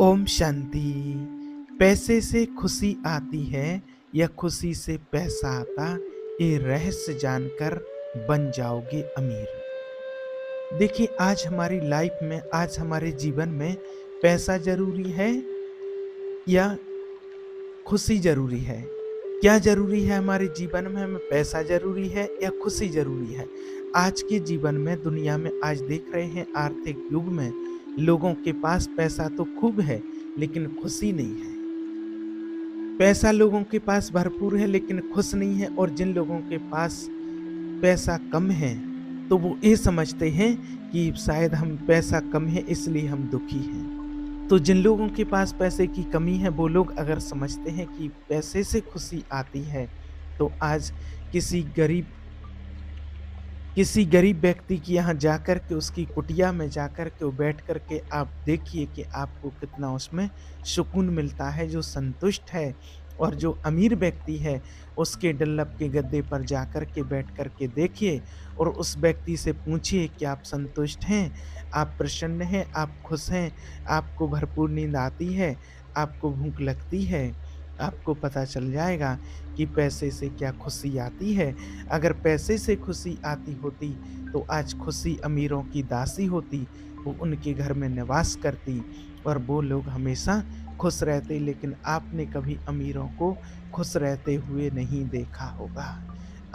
ओम शांति। पैसे से खुशी आती है या खुशी से पैसा आता, ये रहस्य जानकर बन जाओगे अमीर। देखिए, आज हमारी लाइफ में, आज हमारे जीवन में पैसा जरूरी है या खुशी जरूरी है? क्या जरूरी है हमारे जीवन में? हमें पैसा जरूरी है या खुशी जरूरी है? आज के जीवन में, दुनिया में आज देख रहे हैं, आर्थिक युग में लोगों के पास पैसा तो खूब है लेकिन खुशी नहीं है। पैसा लोगों के पास भरपूर है लेकिन खुश नहीं है। और जिन लोगों के पास पैसा कम है तो वो ये समझते हैं कि शायद हम पैसा कम है इसलिए हम दुखी हैं। तो जिन लोगों के पास पैसे की कमी है वो लोग अगर समझते हैं कि पैसे से खुशी आती है, तो आज किसी गरीब किसी गरीब व्यक्ति के यहाँ जाकर के, उसकी कुटिया में जाकर के वो बैठ कर के आप देखिए कि आपको कितना उसमें सुकून मिलता है, जो संतुष्ट है। और जो अमीर व्यक्ति है उसके डल्लब के गद्दे पर जाकर के बैठ कर के देखिए और उस व्यक्ति से पूछिए कि आप संतुष्ट हैं, आप प्रसन्न हैं, आप खुश हैं, आपको भरपूर नींद आती है, आपको भूख लगती है। आपको पता चल जाएगा कि पैसे से क्या खुशी आती है। अगर पैसे से खुशी आती होती तो आज खुशी अमीरों की दासी होती, वो उनके घर में निवास करती और वो लोग हमेशा खुश रहते। लेकिन आपने कभी अमीरों को खुश रहते हुए नहीं देखा होगा।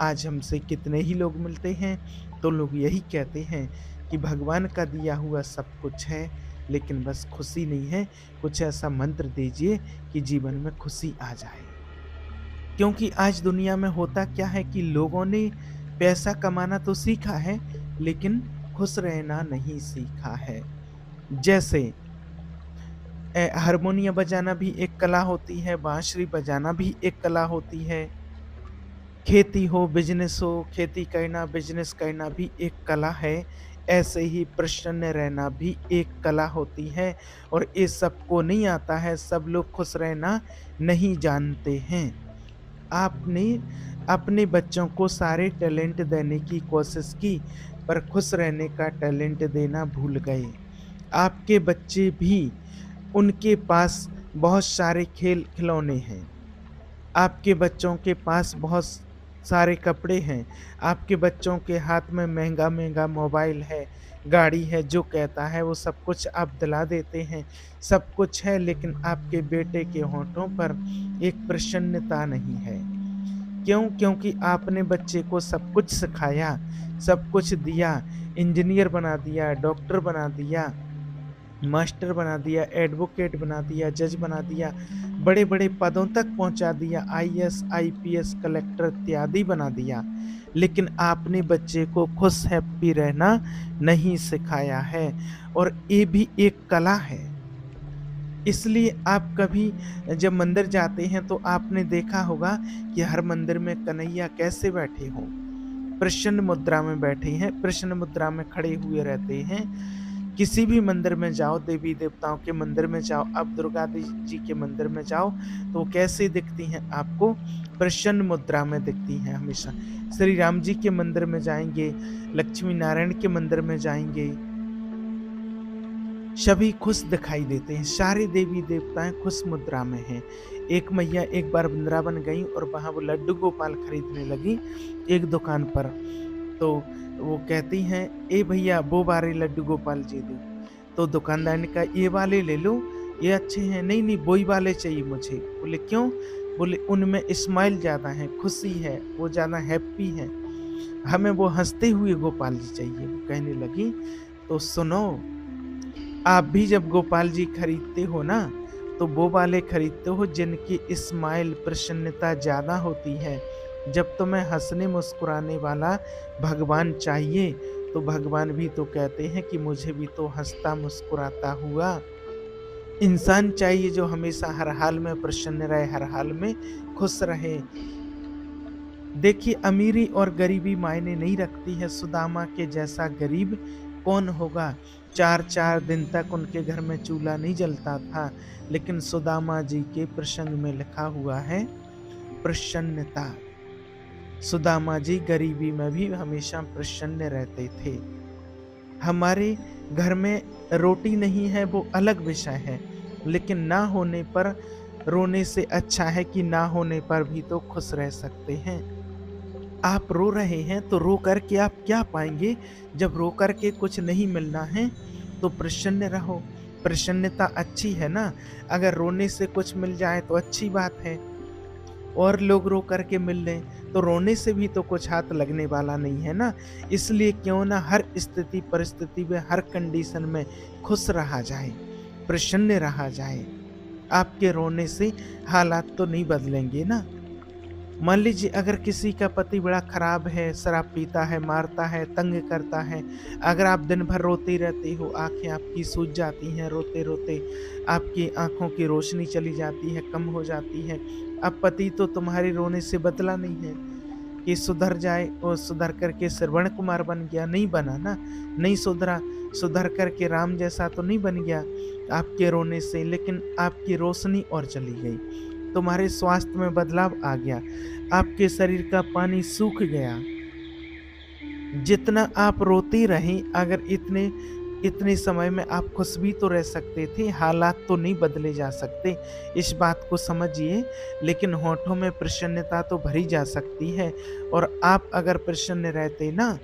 आज हमसे कितने ही लोग मिलते हैं तो लोग यही कहते हैं कि भगवान का दिया हुआ सब कुछ है लेकिन बस खुशी नहीं है। कुछ ऐसा मंत्र दीजिए कि जीवन में खुशी आ जाए। क्योंकि आज दुनिया में होता क्या है कि लोगों ने पैसा कमाना तो सीखा है लेकिन खुश रहना नहीं सीखा है। जैसे हारमोनियम बजाना भी एक कला होती है, बांसुरी बजाना भी एक कला होती है। खेती हो, बिजनेस हो, खेती करना, बिजनेस करना भी एक कला है। ऐसे ही प्रसन्न रहना भी एक कला होती है और ये सबको नहीं आता है। सब लोग खुश रहना नहीं जानते हैं। आपने अपने बच्चों को सारे टैलेंट देने की कोशिश की पर खुश रहने का टैलेंट देना भूल गए। आपके बच्चे भी, उनके पास बहुत सारे खेल खिलौने हैं, आपके बच्चों के पास बहुत सारे कपड़े हैं, आपके बच्चों के हाथ में महंगा-महंगा मोबाइल है, गाड़ी है, जो कहता है वो सब कुछ आप दिला देते हैं। सब कुछ है लेकिन आपके बेटे के होठों पर एक प्रसन्नता नहीं है। क्यों? क्योंकि आपने बच्चे को सब कुछ सिखाया, सब कुछ दिया, इंजीनियर बना दिया, डॉक्टर बना दिया, मास्टर बना दिया, एडवोकेट बना दिया, जज बना दिया, बड़े-बड़े पदों तक पहुँचा दिया, आईएएस, आईपीएस, कलेक्टर इत्यादि बना दिया। लेकिन आपने बच्चे को खुश हैप्पी रहना नहीं सिखाया है और ये भी एक कला है। इसलिए आप कभी जब मंदिर जाते हैं तो आपने देखा होगा कि हर मंदिर में कन्हैया कैसे बैठे हों, प्रसन्न मुद्रा में बैठे हैं, प्रसन्न मुद्रा में खड़े हुए रहते हैं। किसी भी मंदिर में जाओ, देवी देवताओं के मंदिर में जाओ, अब दुर्गा जी के मंदिर में जाओ तो वो कैसे दिखती हैं आपको? प्रसन्न मुद्रा में दिखती हैं हमेशा। श्री राम जी के मंदिर में जाएंगे, लक्ष्मी नारायण के मंदिर में जाएंगे, सभी खुश दिखाई देते हैं, सारे देवी देवताएं खुश मुद्रा में हैं। एक मैया एक बार वृंदावन गई और वहां वो लड्डू गोपाल खरीदने लगी एक दुकान पर। तो वो कहती हैं, ए भैया वो वाले लड्डू गोपाल जी दो। तो दुकानदार ने कहा, ये वाले ले लो, ये अच्छे हैं। नहीं नहीं, वही वाले चाहिए मुझे। बोले क्यों? बोले उनमें स्माइल ज़्यादा है, खुशी है, वो ज़्यादा हैप्पी है, हमें वो हंसते हुए गोपाल जी चाहिए। वो कहने लगी, तो सुनो, आप भी जब गोपाल जी खरीदते हो ना तो वो वाले खरीदते हो जिनकी स्माइल, प्रसन्नता ज़्यादा होती है। जब तुम्हें हंसने मुस्कुराने वाला भगवान चाहिए तो भगवान भी तो कहते हैं कि मुझे भी तो हंसता मुस्कुराता हुआ इंसान चाहिए, जो हमेशा हर हाल में प्रसन्न रहे, हर हाल में खुश रहे। देखिए, अमीरी और गरीबी मायने नहीं रखती है। सुदामा के जैसा गरीब कौन होगा? 4-4 दिन तक उनके घर में चूल्हा नहीं जलता था, लेकिन सुदामा जी के प्रसंग में लिखा हुआ है प्रसन्नता। सुदामा जी गरीबी में भी हमेशा प्रसन्न रहते थे। हमारे घर में रोटी नहीं है वो अलग विषय है, लेकिन ना होने पर रोने से अच्छा है कि ना होने पर भी तो खुश रह सकते हैं। आप रो रहे हैं तो रो कर के आप क्या पाएँगे? जब रो कर के कुछ नहीं मिलना है, तो प्रसन्न रहो। प्रसन्नता अच्छी है ना? अगर रोने से कुछ मिल जाए तो अच्छी बात है। और लोग रो कर के मिल लें, तो रोने से भी तो कुछ हाथ लगने वाला नहीं है ना? इसलिए क्यों ना हर स्थिति परिस्थिति में, हर कंडीशन में खुश रहा जाए, प्रसन्न रहा जाए। आपके रोने से हालात तो नहीं बदलेंगे ना। मान लीजिए अगर किसी का पति बड़ा खराब है, शराब पीता है, मारता है, तंग करता है, अगर आप दिन भर रोती रहती हो, आँखें आपकी सूज जाती हैं रोते-रोते, आपकी आँखों की रोशनी चली जाती है, कम हो जाती है। अब पति तो तुम्हारे रोने से बदला नहीं है कि सुधर जाए और सुधर कर के श्रवण कुमार बन गया, नहीं बना ना, नहीं सुधरा, सुधर कर के राम जैसा तो नहीं बन गया आपके रोने से, लेकिन आपकी रोशनी और चली गई। तुम्हारे स्वास्थ्य में बदलाव आ गया, आपके शरीर का पानी सूख गया। जितना आप रोती रहीं, अगर इतने इतने समय में आप खुश भी तो रह सकते थे, हालात तो नहीं बदले जा सकते, इस बात को समझिए। लेकिन होठों में प्रसन्नता तो भरी जा सकती है, और आप अगर प्रसन्न रहते ना,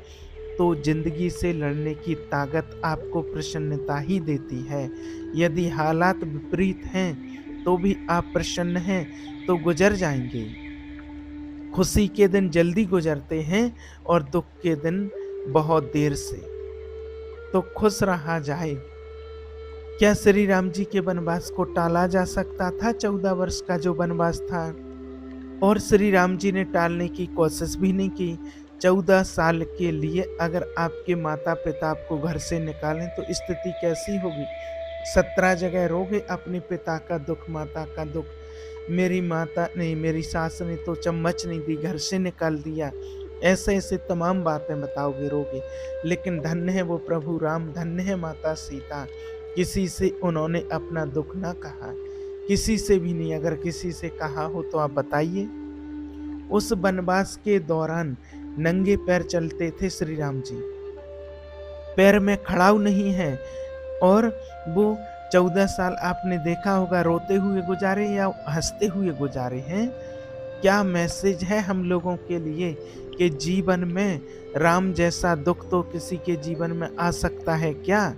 तो ज़िंदगी से लड़ने की ताकत आपको प्रसन्नता ही देती है। यदि हालात विपरीत हैं, तो भी आप प्रसन्न हैं, तो गुज़र जाएँगे। खुशी के दिन जल्दी गुज़रते हैं और दुःख के दिन बहुत देर से। तो खुश रहा जाए। क्या श्री राम जी के वनवास को टाला जा सकता था? 14 वर्ष का जो वनवास था, और श्री राम जी ने टालने की कोशिश भी नहीं की। 14 साल के लिए अगर आपके माता-पिता आपको घर से निकालें तो स्थिति कैसी होगी? 17 जगह रोगे अपने पिता का दुःख, माता का दुःख। मेरी माता ने, मेरी सास ने तो चम्मच नहीं दी, घर से निकाल दिया। ऐसे-ऐसे तमाम बातें बताओगे, रोगे। लेकिन धन्य है वो प्रभु राम, धन्य है माता सीता। किसी से उन्होंने अपना दुःख ना कहा, किसी से भी नहीं। अगर किसी से कहा हो तो आप बताइए। उस वनवास के दौरान नंगे पैर चलते थे श्री राम जी, पैर में खड़ाऊ नहीं है, और वो 14 साल आपने देखा होगा रोते हुए गुजारे या हँसते हुए गुजारे हैं। क्या मैसेज है हम लोगों के लिए कि जीवन में राम जैसा दुःख तो किसी के जीवन में आ सकता है क्या?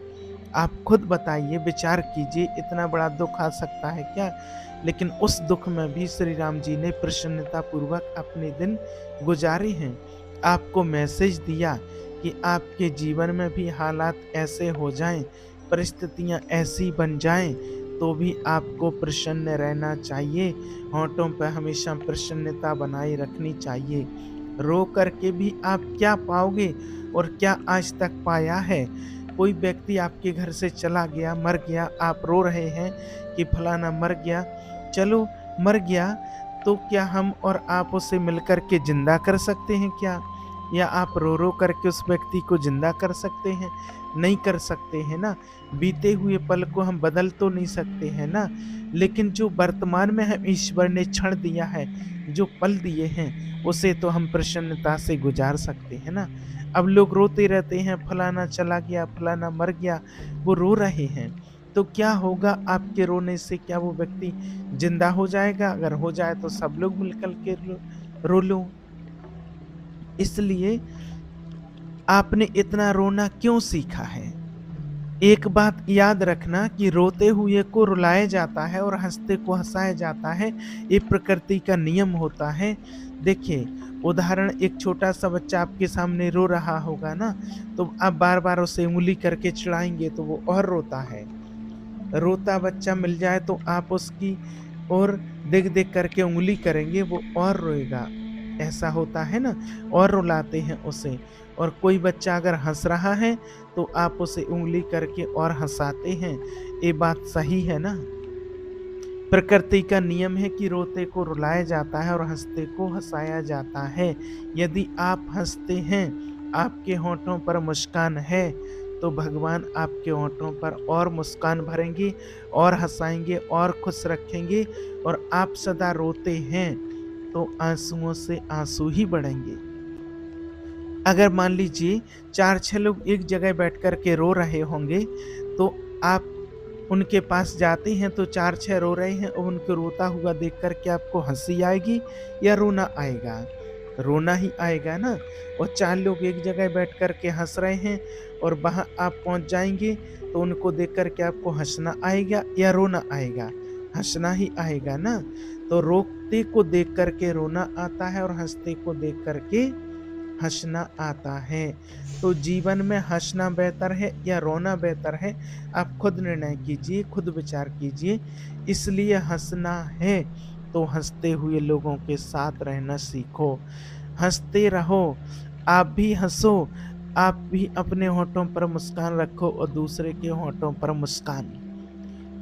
आप खुद बताइए, विचार कीजिए, इतना बड़ा दुःख आ सकता है क्या? लेकिन उस दुःख में भी श्री राम जी ने प्रसन्नतापूर्वक अपने दिन गुजारे हैं। आपको मैसेज दिया कि आपके जीवन में भी हालात ऐसे हो जाएँ, परिस्थितियाँ ऐसी बन जाएँ, तो भी आपको प्रसन्न रहना चाहिए। होठों पे हमेशा प्रसन्नता बनाए रखनी चाहिए। रो कर के भी आप क्या पाओगे और क्या आज तक पाया है? कोई व्यक्ति आपके घर से चला गया, मर गया, आप रो रहे हैं कि फलाना मर गया। चलो मर गया, तो क्या हम और आप उसे मिलकर के ज़िंदा कर सकते हैं क्या? या आप रो-रो करके उस व्यक्ति को ज़िंदा कर सकते हैं? नहीं कर सकते हैं ना। बीते हुए पल को हम बदल तो नहीं सकते हैं ना। लेकिन जो वर्तमान में हमें ईश्वर ने क्षण दिया है, जो पल दिए हैं, उसे तो हम प्रसन्नता से गुज़ार सकते हैं ना। अब लोग रोते रहते हैं, फलाना चला गया, फलाना मर गया, वो रो रहे हैं। तो क्या होगा आपके रोने से? क्या वो व्यक्ति ज़िंदा हो जाएगा? अगर हो जाए तो सब लोग मिलकर के रो लो। इसलिए आपने इतना रोना क्यों सीखा है? एक बात याद रखना कि रोते हुए को रुलाया जाता है और हँसते को हँसाया जाता है, ये प्रकृति का नियम होता है। देखिए, उदाहरण, एक छोटा-सा बच्चा आपके सामने रो रहा होगा ना, तो आप बार-बार उसे उँगली करके चिढ़ाएँगे तो वो और रोता है। रोता बच्चा मिल जाए तो आप उसकी ओर देख-देख करके उँगली करेंगे, वो और रोएगा। ऐसा होता है ना, और रुलाते हैं उसे। और कोई बच्चा अगर हँस रहा है, तो आप उसे उँगली करके और हँसाते हैं। ये बात सही है ना? प्रकृति का नियम है कि रोते को रुलाया जाता है और हँसते को हँसाया जाता है। यदि आप हँसते हैं, आपके होठों पर मुस्कान है, तो भगवान आपके होठों पर और मुस्कान भरेंगे और हँसाएँगे और खुश रखेंगे। और आप सदा रोते हैं, तो आँसुओं से आँसू ही बढ़ेंगे। अगर मान लीजिए 4-6 लोग एक जगह बैठ कर के रो रहे होंगे, तो आप उनके पास जाते हैं तो 4-6 रो रहे हैं और उनको रोता हुआ देख कर के आपको हँसी आएगी या रोना आएगा? रोना ही आएगा ना। और 4 लोग एक जगह बैठ कर के हँस रहे हैं और वहाँ आप पहुँच जाएँगे तो उनको देख कर के आपको हँसना आएगा या रोना आएगा? हँसना ही आएगा ना। तो रोते को देख कर के रोना आता है और हँसते को देख कर के हँसना आता है। तो जीवन में हँसना बेहतर है या रोना बेहतर है? आप खुद निर्णय कीजिए, खुद विचार कीजिए। इसलिए हँसना है तो हँसते हुए लोगों के साथ रहना सीखो। हँसते रहो, आप भी हँसो, आप भी अपने होठों पर मुस्कान रखो और दूसरे के होठों पर मुस्कान।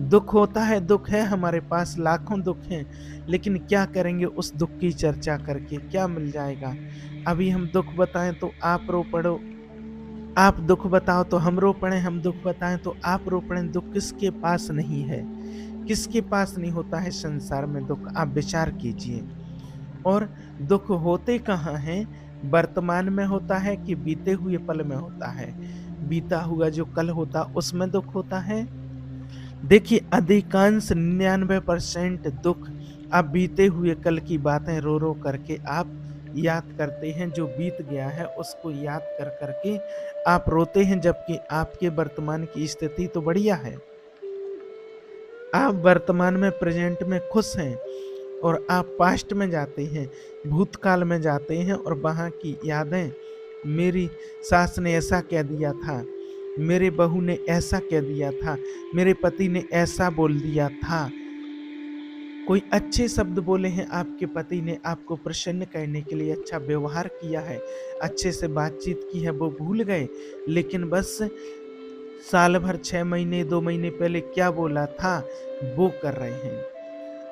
दुःख होता है, दुःख है, हमारे पास लाखों दुःख हैं, लेकिन क्या करेंगे उस दुःख की चर्चा करके, क्या मिल जाएगा? अभी हम दुःख बताएँ तो आप रो पड़ो, आप दुःख बताओ तो हम रो पड़ें, हम दुःख बताएँ तो आप रो पड़ें। दुःख किसके पास नहीं है? किसके पास नहीं होता है संसार में दुःख? आप विचार कीजिए। और दुःख होते कहाँ हैं? वर्तमान में होता है कि बीते हुए पल में होता है? बीता हुआ जो कल होता उसमें दुःख होता है? देखिए, अधिकांश 99% दुःख आप बीते हुए कल की बातें रो-रो करके आप याद करते हैं, जो बीत गया है उसको याद कर कर के आप रोते हैं, जबकि आपके वर्तमान की स्थिति तो बढ़िया है। आप वर्तमान में प्रेज़ेंट में खुश हैं और आप पास्ट में जाते हैं, भूतकाल में जाते हैं और वहाँ की यादें, मेरी सास ने ऐसा कह दिया था, मेरे बहू ने ऐसा कह दिया था, मेरे पति ने ऐसा बोल दिया था। कोई अच्छे शब्द बोले हैं आपके पति ने, आपको प्रसन्न करने के लिए अच्छा व्यवहार किया है, अच्छे से बातचीत की है, वो भूल गए। लेकिन बस साल भर 6 महीने 2 महीने पहले क्या बोला था, वो कर रहे हैं।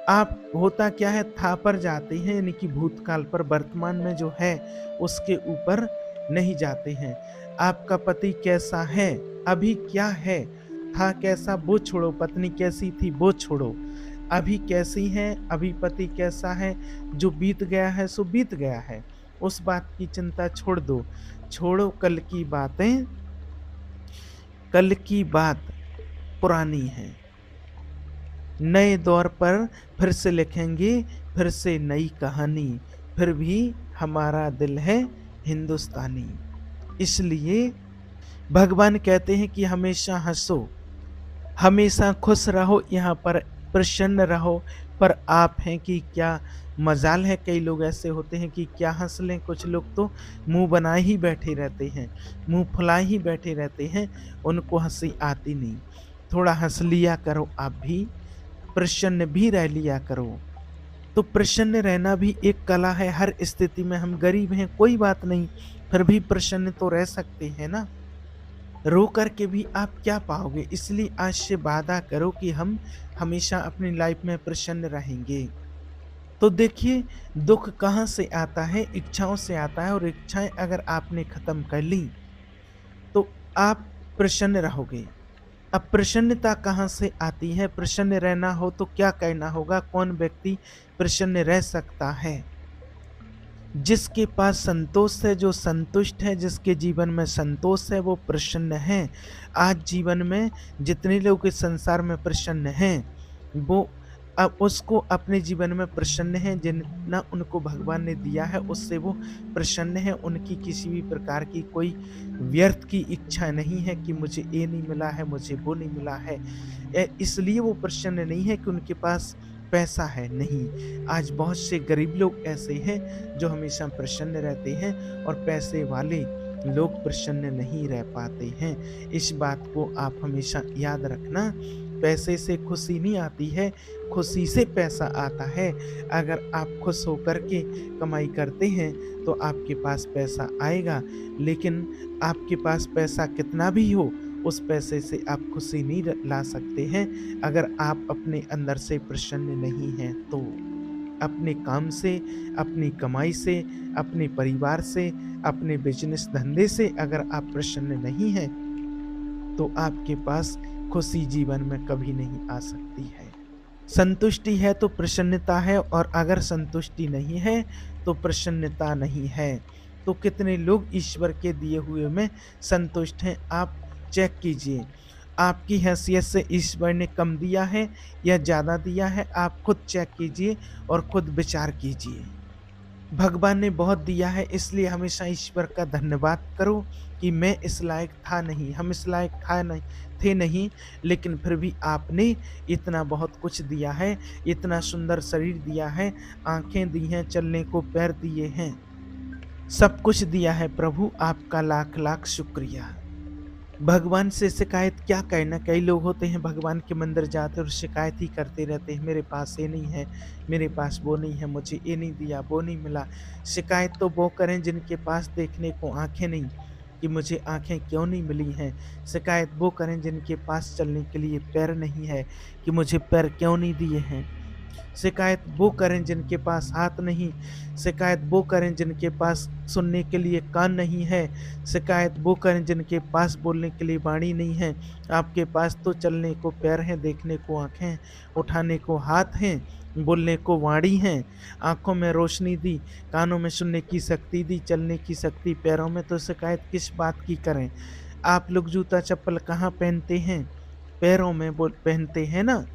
आप होता क्या है, था पर जाते हैं, यानी कि भूतकाल पर, वर्तमान में जो है उसके ऊपर नहीं जाते हैं। आपका पति कैसा है, अभी क्या है, था कैसा वो छोड़ो, पत्नी कैसी थी वो छोड़ो। अभी कैसी हैं, अभी पति कैसा है, जो बीत गया है सो बीत गया है। उस बात की चिंता छोड़ दो। छोड़ो कल की बातें, कल की बात पुरानी है। नए दौर पर फिर से लिखेंगे, फिर से नई कहानी, फिर भी हमारा दिल है हिंदुस्तानी। इसलिए भगवान कहते हैं कि हमेशा हँसो, हमेशा खुश रहो, यहाँ पर प्रसन्न रहो। पर आप हैं कि क्या मजाल है, कई लोग ऐसे होते हैं कि क्या हँस लें, कुछ लोग तो मुँह बनाए ही बैठे रहते हैं, मुँह फुलाए ही बैठे रहते हैं, उनको हँसी आती नहीं। थोड़ा हँस लिया करो आप भी, प्रसन्न भी रह लिया करो। तो प्रसन्न रहना भी एक कला है। हर स्थिति में हम गरीब हैं कोई बात नहीं, फिर भी प्रसन्न तो रह सकते हैं ना। रो कर के भी आप क्या पाओगे? इसलिए आज से वादा करो कि हम हमेशा अपनी लाइफ में प्रसन्न रहेंगे। तो देखिए, दुःख कहाँ से आता है? इच्छाओं से आता है, और इच्छाएँ अगर आपने खत्म कर ली, तो आप प्रसन्न रहोगे। अब प्रसन्नता कहाँ से आती है? प्रसन्न रहना हो तो क्या करना होगा? कौन व्यक्ति प्रसन्न रह सकता है? जिसके पास संतोष है, जो संतुष्ट है, जिसके जीवन में संतोष है, वो प्रसन्न है। आज जीवन में जितने लोग इस संसार में प्रसन्न हैं, वो अब उसको अपने जीवन में प्रसन्न हैं। जितना उनको भगवान ने दिया है उससे वो प्रसन्न है। उनकी किसी भी प्रकार की कोई व्यर्थ की इच्छा नहीं है कि मुझे ये नहीं मिला है, मुझे वो नहीं मिला है। इसलिए वो प्रसन्न नहीं है कि उनके पास पैसा है, नहीं। आज बहुत से गरीब लोग ऐसे हैं जो हमेशा प्रसन्न रहते हैं, और पैसे वाले लोग प्रसन्न नहीं रह पाते हैं। इस बात को आप हमेशा याद रखना। पैसे से खुशी नहीं आती है, खुशी से पैसा आता है। अगर आप खुश होकर के कमाई करते हैं तो आपके पास पैसा आएगा, लेकिन आपके पास पैसा कितना भी हो, उस पैसे से आप खुशी नहीं ला सकते हैं अगर आप अपने अंदर से प्रसन्न नहीं हैं तो। अपने काम से, अपनी कमाई से, अपने परिवार से, अपने बिजनेस धंधे से अगर आप प्रसन्न नहीं हैं, तो आपके पास खुशी जीवन में कभी नहीं आ सकती है। संतुष्टि है तो प्रसन्नता है, और अगर संतुष्टि नहीं है तो प्रसन्नता नहीं है। तो कितने लोग ईश्वर के दिए हुए में संतुष्ट हैं, आप चेक कीजिए। आपकी हैसियत से ईश्वर ने कम दिया है या ज़्यादा दिया है, आप खुद चेक कीजिए और खुद विचार कीजिए। भगवान ने बहुत दिया है, इसलिए हमेशा ईश्वर का धन्यवाद करो कि मैं इस लायक था नहीं, हम इस लायक था नहीं थे नहीं, लेकिन फिर भी आपने इतना बहुत कुछ दिया है, इतना सुंदर शरीर दिया है, आँखें दी हैं, चलने को पैर दिए हैं, सब कुछ दिया है प्रभु, आपका लाख-लाख शुक्रिया। भगवान से शिकायत क्या करना, कई लोग होते हैं भगवान के मंदिर जाते और शिकायत ही करते रहते हैं, मेरे पास ये नहीं है, मेरे पास वो नहीं है, मुझे ये नहीं दिया, वो नहीं मिला। शिकायत तो वो करें जिनके पास देखने को आँखें नहीं, कि मुझे आँखें क्यों नहीं मिली हैं। शिकायत वो करें जिनके पास चलने के लिए पैर नहीं है, कि मुझे पैर क्यों नहीं दिए हैं। शिकायत वो करें जिनके पास हाथ नहीं, शिकायत वो करें जिनके पास सुनने के लिए कान नहीं है, शिकायत वो करें जिनके पास बोलने के लिए वाणी नहीं है। आपके पास तो चलने को पैर हैं, देखने को आँखें हैं, उठाने को हाथ हैं, बोलने को वाणी हैं, आँखों में रोशनी दी, कानों में सुनने की शक्ति दी, चलने की शक्ति, पैरों में, तो शिकायत किस बात की करें? आप लोग जूता-चप्पल कहाँ पहनते हैं? पैरों में बोल पहनते हैं ना?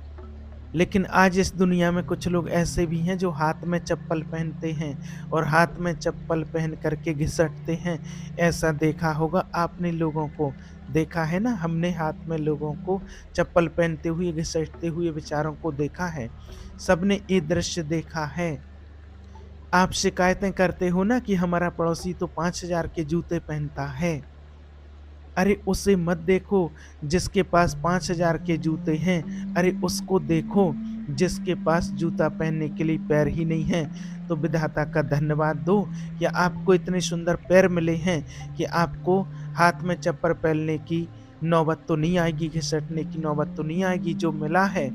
लेकिन आज इस दुनिया में कुछ लोग ऐसे भी हैं जो हाथ में चप्पल पहनते हैं और हाथ में चप्पल पहन कर के घिसटते हैं। ऐसा देखा होगा आपने लोगों को, देखा है ना, हमने हाथ में लोगों को चप्पल पहनते हुए, घिसटते हुए बेचारों को देखा है। सबने ये दृश्य देखा है। आप शिकायतें करते हो ना कि हमारा पड़ोसी तो 5,000 के जूते पहनता है। अरे उसे मत देखो जिसके पास 5,000 के जूते हैं, अरे उसको देखो जिसके पास जूता पहनने के लिए पैर ही नहीं है। तो विधाता का धन्यवाद दो कि आपको इतने सुंदर पैर मिले हैं कि आपको हाथ में चप्पल पहनने की नौबत तो नहीं आएगी, घिसटने की नौबत तो नहीं आएगी। जो मिला है,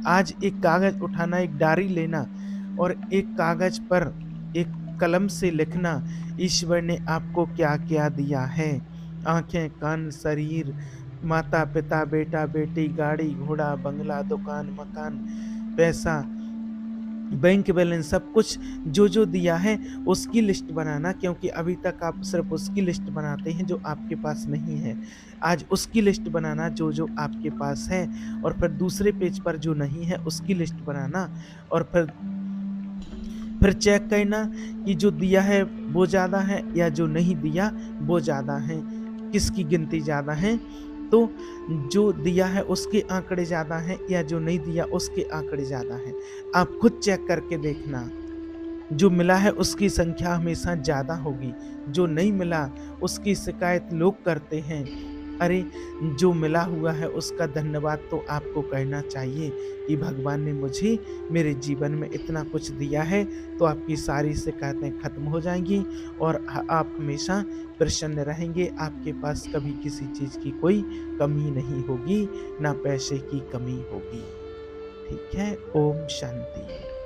आज एक कागज़ उठाना, एक डायरी लेना और एक कागज़ पर एक कलम से लिखना, ईश्वर ने आपको क्या-क्या दिया है। आँखें, कान, शरीर, माता-पिता, बेटा-बेटी, गाड़ी, घोड़ा, बंगला, दुकान, मकान, पैसा, बैंक बैलेंस, सब कुछ जो-जो दिया है उसकी लिस्ट बनाना, क्योंकि अभी तक आप सिर्फ़ उसकी लिस्ट बनाते हैं जो आपके पास नहीं है। आज उसकी लिस्ट बनाना जो-जो आपके पास है, और फिर दूसरे पेज पर जो नहीं है उसकी लिस्ट बनाना, और फिर चेक करना कि जो दिया है वो ज़्यादा है या जो नहीं दिया वो ज़्यादा है, किसकी गिनती ज़्यादा है। तो जो दिया है उसके आंकड़े ज़्यादा हैं या जो नहीं दिया उसके आंकड़े ज़्यादा हैं। आप खुद चेक करके देखना, जो मिला है उसकी संख्या हमेशा ज़्यादा होगी, जो नहीं मिला उसकी शिकायत लोग करते हैं। अरे जो मिला हुआ है उसका धन्यवाद तो आपको कहना चाहिए कि भगवान ने मुझे मेरे जीवन में इतना कुछ दिया है, तो आपकी सारी शिकायतें खत्म हो जाएँगी और आप हमेशा प्रसन्न रहेंगे। आपके पास कभी किसी चीज़ की कोई कमी नहीं होगी, ना पैसे की कमी होगी। ठीक है? ओम शांति।